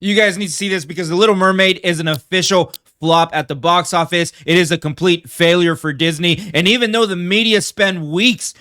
You guys need to see this because The Little Mermaid is an official flop at the box office. It is a complete failure for Disney. And even though the media spend weeks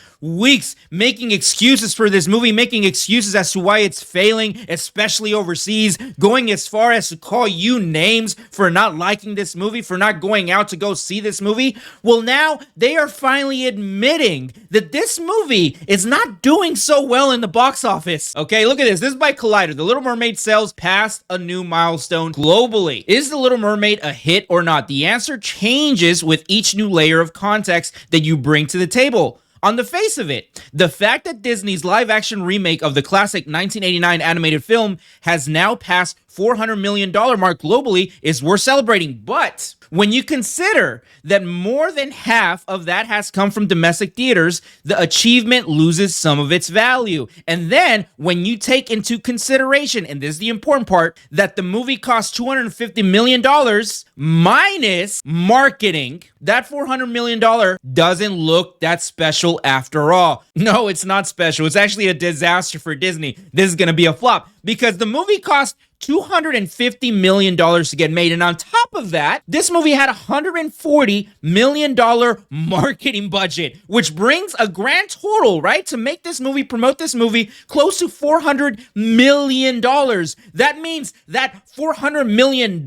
making excuses for this movie, making excuses as to why it's failing, especially overseas, going as far as to call you names for not liking this movie, for not going out to go see this movie, well, now they are finally admitting that this movie is not doing so well in the box office. Okay, look at this. This is by Collider. The Little Mermaid sales passed a new milestone globally. Is The Little Mermaid a hit or not? The answer changes with each new layer of context that you bring to the table. On the face of it, the fact that Disney's live-action remake of the classic 1989 animated film has now passed $400 million mark globally is worth celebrating. But when you consider that more than half of that has come from domestic theaters, the achievement loses some of its value. And then when you take into consideration, and this is the important part, that the movie cost $250 million minus marketing, that $400 million doesn't look that special after all. No, it's not special. It's actually a disaster for Disney. This is going to be a flop because the movie cost $250 million to get made. And on top of that, this movie had a $140 million marketing budget, which brings a grand total, right, to make this movie, promote this movie, close to $400 million. That means that $400 million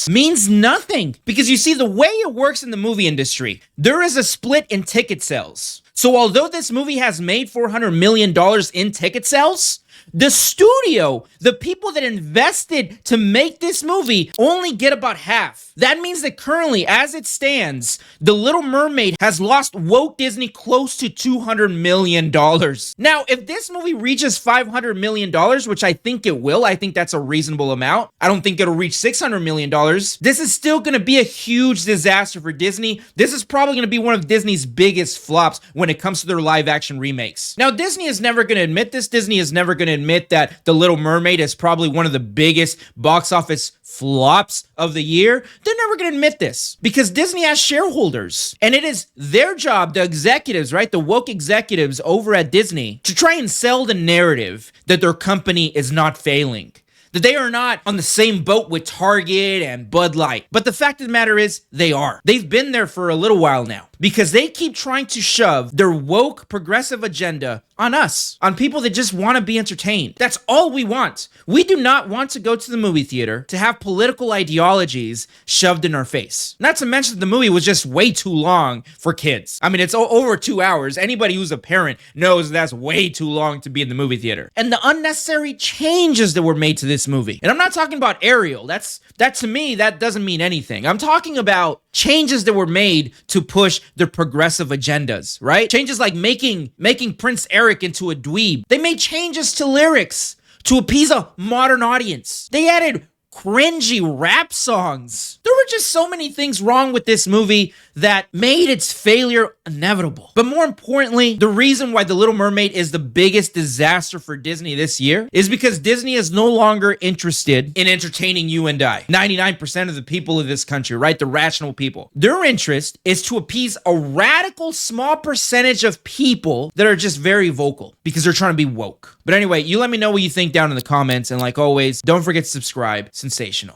means nothing. Because you see, the way it works in the movie industry, there is a split in ticket sales. So although this movie has made $400 million in ticket sales, the studio, the people that invested to make this movie, only get about half. That means that currently, as it stands, The Little Mermaid has lost Walt Disney close to $200 million. Now, if this movie reaches $500 million, which I think it will, I think that's a reasonable amount. I don't think it'll reach $600 million. This is still going to be a huge disaster for Disney. This is probably going to be one of Disney's biggest flops when it comes to their live-action remakes. Now, Disney is never going to admit this. Disney is never going to admit that The Little Mermaid is probably one of the biggest box office flops of the year. They're never going to admit this because Disney has shareholders and it is their job, the executives, right? The woke executives over at Disney to try and sell the narrative that their company is not failing, that they are not on the same boat with Target and Bud Light. But the fact of the matter is they are. They've been there for a little while now because they keep trying to shove their woke progressive agenda on us, on people that just want to be entertained. That's all we want. We do not want to go to the movie theater to have political ideologies shoved in our face. Not to mention that the movie was just way too long for kids. I mean, it's over 2 hours. Anybody who's a parent knows that's way too long to be in the movie theater. And the unnecessary changes that were made to this movie. And I'm not talking about Ariel. That to me, that doesn't mean anything. I'm talking about changes that were made to push their progressive agendas, right? Changes like making Prince Eric into a dweeb. They made changes to lyrics to appease a modern audience. They added cringy rap songs. There were just so many things wrong with this movie that made its failure inevitable. But more importantly, the reason why The Little Mermaid is the biggest disaster for Disney this year is because Disney is no longer interested in entertaining you and I. 99% of the people of this country, right? The rational people. Their interest is to appease a radical small percentage of people that are just very vocal because they're trying to be woke. But anyway, you let me know what you think down in the comments. And like always, don't forget to subscribe. Sensational.